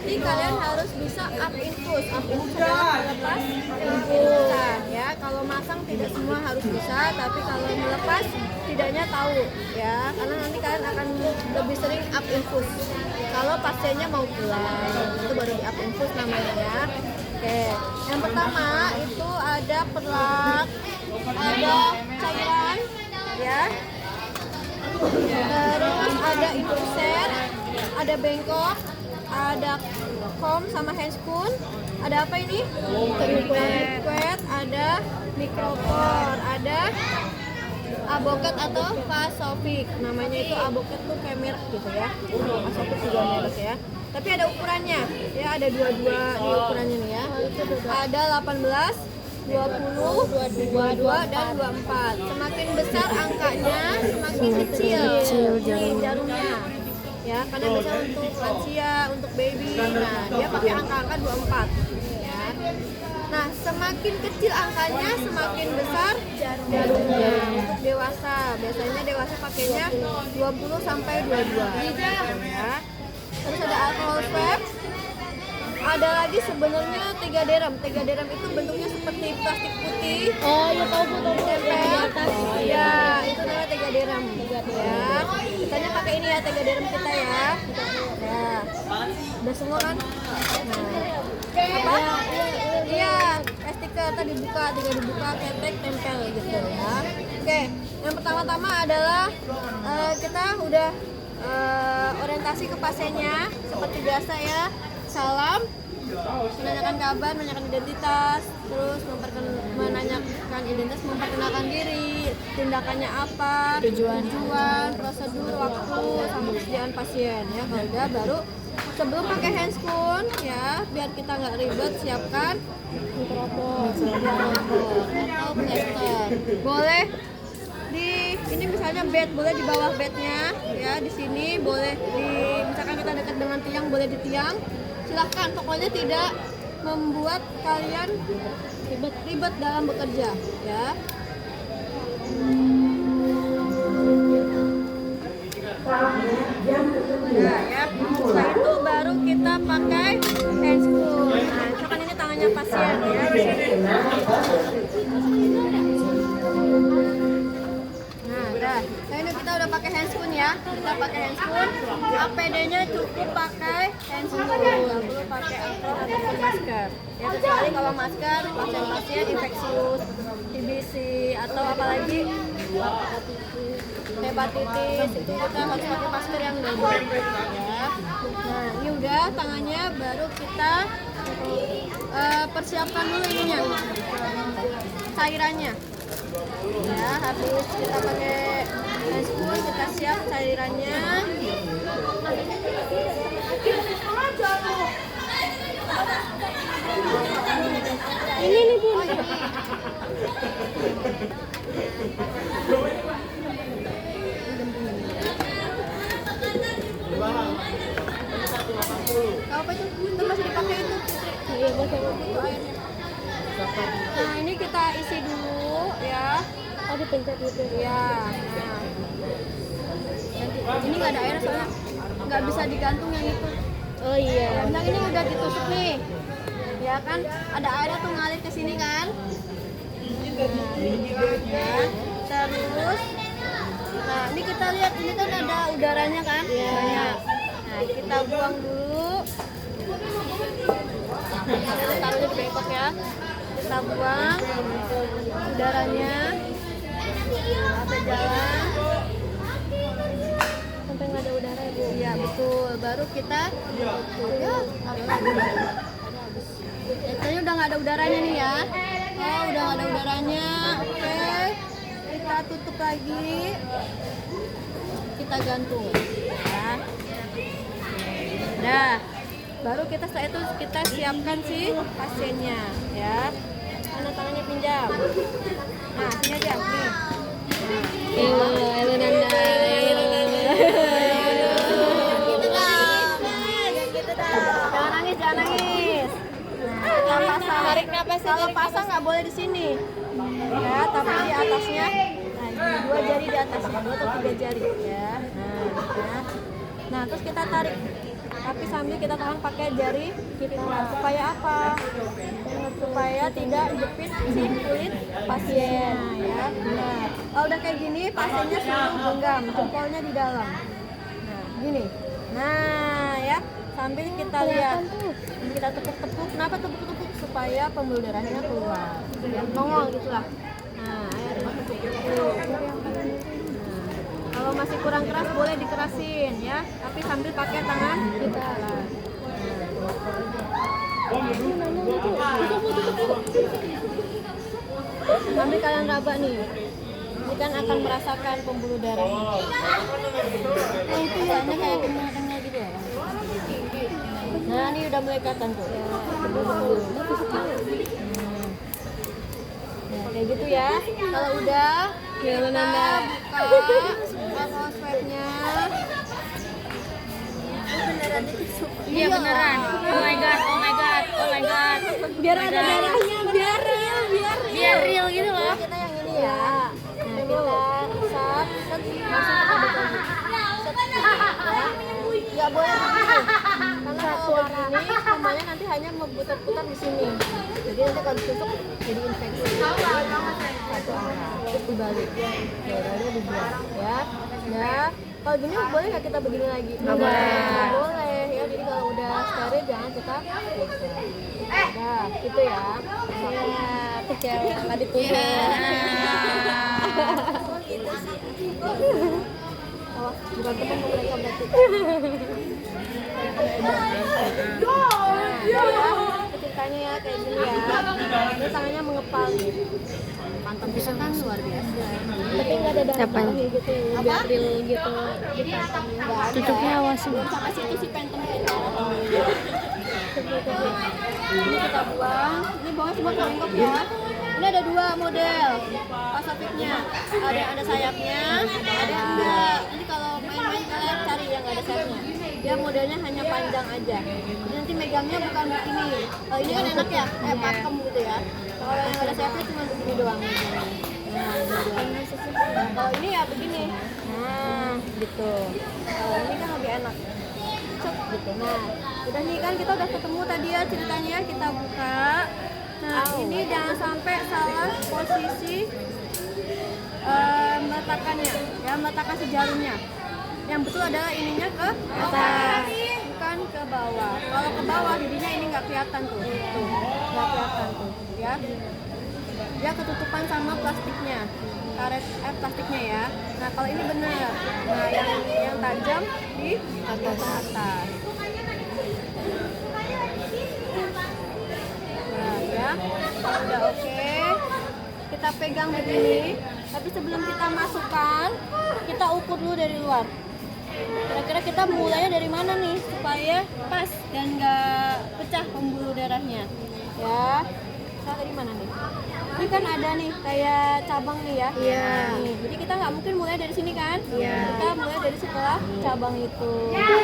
berarti kalian harus bisa up infus. Up infus adalah melepas infusan ya. Kalau masang tidak semua harus bisa, tapi kalau melepas tidaknya tahu ya. Karena nanti kalian akan lebih sering up infus. Kalau pasiennya mau pulang, itu baru di up infus namanya ya. Oke, yang pertama itu ada perlak, ada cairan ya. Terus ada infuser, ada bengkok, ada kom sama handscoon. Ada apa ini? Liquid, ada mikrofon, ada aboket atau Pasofik. Namanya itu aboket tuh kayak merek gitu ya. Pasofik juga merek ya. Tapi ada ukurannya ya, ada dua-dua nih ukurannya nih ya. Ada 18, 20, 22 dan 24. Semakin besar angkanya, semakin kecil nih jarumnya. Ya, karena bisa untuk lansia, untuk baby. Nah, dia pakai angka-angka 24 ya. Nah, semakin kecil angkanya, semakin besar jarumnya. Untuk dewasa, biasanya dewasa pakainya 20 sampai 22 ya. Terus ada alcohol swab. Ada lagi sebenarnya 3 dirham. 3 dirham itu bentuknya seperti plastik putih. Oh, ya tahu Tempel. Ya, itu namanya 3 dirham. Ya. Kitanya pakai ini ya, 3 dirham kita ya. Ya. Udah semua kan? Nah. Apa? Iya, stiker tadi dibuka, tinggal dibuka, ketek, tempel gitu ya. Oke, yang pertama-tama adalah kita udah orientasi ke pasiennya seperti biasa ya. Salam, menanyakan kabar, menanyakan identitas, terus menanyakan identitas, memperkenalkan diri, tindakannya apa, tujuan, prosedur, waktu, sama kesediaan pasien ya. Kalau udah baru sebelum pakai handscoon ya, biar kita nggak ribet, siapkan mikrofon atau tester. Boleh di ini misalnya bed, boleh di bawah bednya ya, di sini boleh di, misalkan kita dekat dengan tiang, boleh di tiang. Silahkan, pokoknya tidak membuat kalian ribet dalam bekerja ya. Nah ya, setelah itu baru kita pakai handscoon. Nah, misalkan ini tangannya pasien ya. Nah ini kita udah pakai handscoon ya. Kita pakai handscoon. APD-nya cukup pakai handscoon, nggak perlu pakai apron ataupun masker. Ya kecuali kalau masker pasien-pasien infeksius, TBC atau apalagi hepatitis, itu kita harus pakai masker yang double ya. Nah ini udah tangannya, baru kita persiapkan dulu ininya, cairannya. Ya, habis kita pakai handscoon, kita siap cairannya. Ini nih Bu. Oh, ini. Apa itu? Itu masih dipakai itu. Iya, masih itu airnya. Nah, ini kita isi dulu ya. Oh, dipencet gitu Ya. Nah. Ini nggak ada air soalnya nggak bisa digantung yang itu. Oh iya. Yang ini udah ditusuk nih. Ya kan, ada airnya tuh ngalir ke sini kan. Ya. Terus, nah ini kita lihat, ini kan ada udaranya kan, banyak. Nah kita buang dulu. Kita taruhnya di bengkok ya. Kita buang udaranya sampai jalan Sampai nggak ada udara ya Bu? iya betul, baru kita ya kayaknya udah nggak ada udaranya nih ya. Oh udah nggak ada udaranya, oke, kita tutup lagi, kita gantung ya. Nah baru kita setelah itu kita siapkan si pasiennya ya. Mana tangannya, pinjam. Nah sini aja nih. Halo Nanda. Jangan nangis, jangan nangis. Nah, kita pasang. Tarik napasnya. Kalau pasang nggak boleh di sini, ya, tapi di atasnya. Nah, ini 2 jari di atasnya, 2 atau 3 jari, ya. Nah, terus kita tarik. tapi sambil kita tahan pakai jari kita. Supaya apa? Supaya tidak jepit si kulit pasien ya. Nah, kalau udah kayak gini pasiennya suruh genggam jempolnya di dalam. Nah, gini. Nah, ya. Sambil kita lihat. Kita tepuk-tepuk. Kenapa tepuk-tepuk? Supaya pembuluh darahnya keluar. Ya, nongol gitulah. Nah, ayo tepuk-tepuk. Kalau masih kurang keras boleh dikerasin ya, tapi sambil pakai tangan kita. Sambil kalian raba nih, ini kan akan merasakan pembuluh darah. Itu ya, ini kayak kenyal-kenyal gitu ya. Nah, ini udah mulai kelihatan tuh. Nah, kayak gitu ya. Kalau udah, kita buka alkohol swabnya. Beneran ditusuk. Iya beneran. Oh my god, oh my god, oh my god. Biar ada darahnya, biar Real gitu loh. Kita yang ini ya. Nah, kita sat, masuk ke botol. Ya. Nggak boleh begini. Karena kalau begini, kumannya nanti hanya berputar-putar di sini. Jadi nanti kalau ditusuk jadi infeksi. Satu arah, terus dibalik. Darahnya dibuang, ya. Nah, kalau gini boleh nggak kita begini lagi? Nggak boleh. Nggak boleh ya. Jadi kalau udah steril jangan kita pegang. Nah, gitu ya. Ya, kecewa nggak ditusuk. Oh, bukan teman mereka berarti. Ceritanya ya kayak gini ya. Ini tangannya mengepal nih. Pantang pisang kan luar biasa. Tapi nggak ada darah gitu, biar real gitu. Jadi Tutupnya awas. belum sampai situ si pentem kita. Ini kita buang. Ini buangnya semua ke mangkok ya. Ini ada dua model pasafiknya. Ada yang ada sayapnya, ada yang enggak. Ini kalau main-main kalian cari yang nggak ada sayapnya. Dia modelnya hanya panjang aja. Jadi nanti megangnya bukan begini. Kalau ini kan enak ya, kayak pakem gitu ya. Kalau yang nggak ada sayapnya cuma begini doang. Nah, ini doang. Nah, kalau ini ya begini. Nah, gitu. Kalau ini kan lebih enak. Cuk, gitu. Nah, udah nih kan kita udah ketemu tadi ya ceritanya, kita buka. Nah, ini jangan sampai salah posisi meletakkannya, ya meletakkan si jarumnya. Yang betul adalah ininya ke atas, bukan ke bawah. Kalau ke bawah jadinya ini nggak kelihatan tuh, nggak kelihatan tuh, ya. Dia ketutupan sama plastiknya, karet plastiknya ya. Nah, kalau ini benar. Nah, yang tajam di atas. Nah, ya, udah oke. Kita pegang begini. Tapi sebelum kita masukkan, kita ukur dulu dari luar. Kira-kira kita mulainya dari mana nih supaya pas dan nggak pecah pembuluh darahnya, ya. Kita dari mana nih? Ini kan ada nih kayak cabang nih ya. Iya. Nih, jadi kita nggak mungkin mulai dari sini kan? Iya. Kita mulai dari setelah cabang itu. Gitu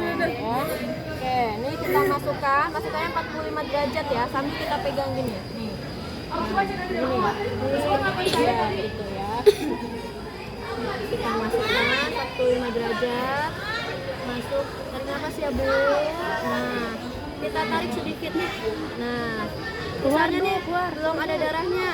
ya. Oke, ini kita masukkannya 45 derajat ya, sambil kita pegang gini. Nih. Nah, gini. Ya, gitu ya. Kita masukkan 45 derajat. Masuk. Tarik nafas ya, Bu. Nah, kita tarik sedikit nih. Nah, keluarnya nih, belum ada darahnya.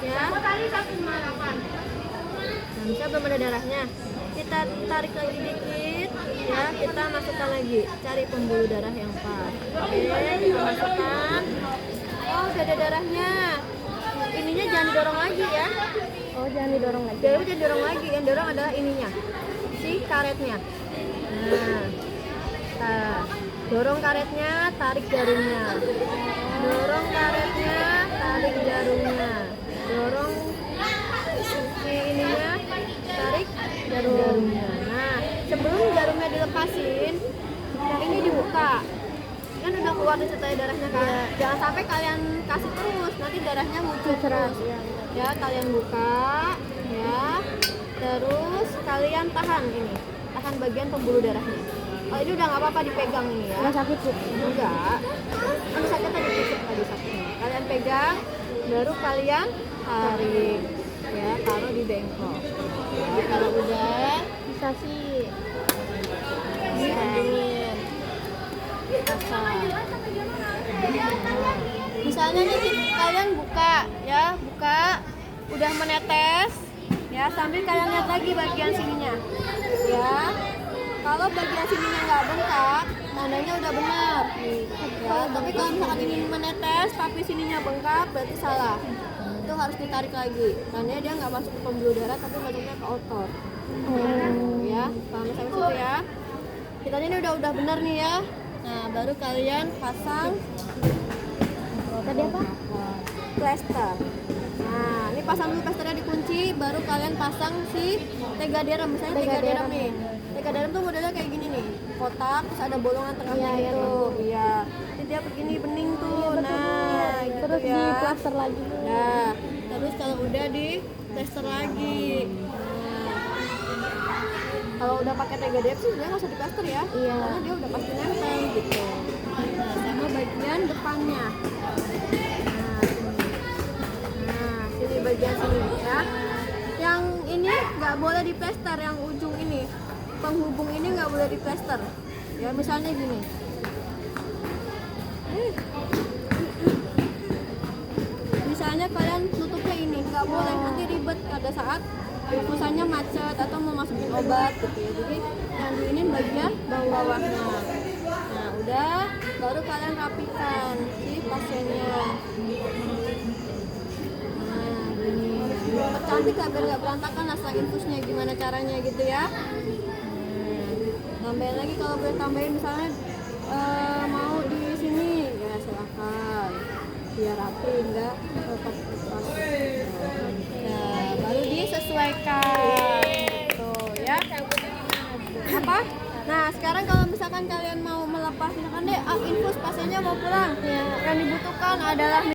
Ya. Nah, bisa belum ada darahnya. Kita tarik lagi dikit, ya. Kita masukkan lagi. Cari pembuluh darah yang pas. Oke, kita masukkan. Oh, udah ada darahnya. Ininya jangan didorong lagi ya. Oh, jangan didorong lagi. Jangan didorong lagi. Yang dorong adalah ininya, si karetnya. Nah, dorong karetnya, tarik jarumnya. Dorong karetnya, tarik jarumnya. Dorong si ininya, tarik jarumnya. Nah, sebelum jarumnya dilepasin, ini dibuka. Kan udah keluar cetai darahnya kan. Jangan sampai kalian kasih terus, nanti darahnya muncul terus. Ya, kalian buka, ya. Terus kalian tahan ini, tahan bagian pembuluh darahnya. Oh, ini udah nggak apa-apa dipegang ini ya. Nggak sakit tuh? Enggak. Ini sakit tadi tusuk tadi sakitnya. Kalian pegang, baru kalian tarik, ya, taruh di bengkok. Ya, kalau udah bisa sih. dikunjungin. Misalnya nih kalian buka ya, udah menetes ya, sambil kalian lihat lagi bagian sininya ya. Kalau bagian sininya nggak bengkak, tandanya udah benar ya. Tapi kalau misalkan ini menetes tapi sininya bengkak, berarti salah. Itu harus ditarik lagi, tandanya dia nggak masuk ke pembuluh darah tapi masuknya ke otot. Ya, paham sampai situ ya. Kita ini udah benar nih ya. Nah, baru kalian pasang tadi apa? Plester. Nah, ini pasang dulu plasternya, dikunci, baru kalian pasang si Tegaderem. Misalnya Tegaderem nih. Tegaderem tuh modelnya kayak gini nih, kotak, terus ada bolongan tengahnya gitu. Iya. Jadi dia begini bening tuh. Nah, gitu terus ya. Di plaster lagi. Nah, terus kalau udah di plaster lagi. Kalau udah pakai Tegaderem sih sebenarnya nggak usah diplaster ya, karena dia udah pasti nempel gitu. Nah, sama bagian depannya. Nah, sini bagian sini ya. Yang ini nggak boleh diplaster, yang ujung ini, penghubung ini nggak boleh diplaster. Ya misalnya gini. Misalnya kalian tutupnya ini, nggak boleh, nanti ribet pada saat infusannya macet atau mau masukin obat gitu ya. Jadi yang diinin bagian bawahnya. Nah udah, baru kalian rapikan si pasiennya. Nah gini, cantik lah biar nggak berantakan lah setelah infusnya. Gimana caranya gitu ya. Tambahin lagi, kalau boleh tambahin misalnya mau di sini ya silakan, biar rapi enggak lepas. Nah, baru disesuaikan gitu ya. Apa? Nah, sekarang kalau misalkan kalian mau melepas, misalkan deh infus pasiennya mau pulang, yang dibutuhkan adalah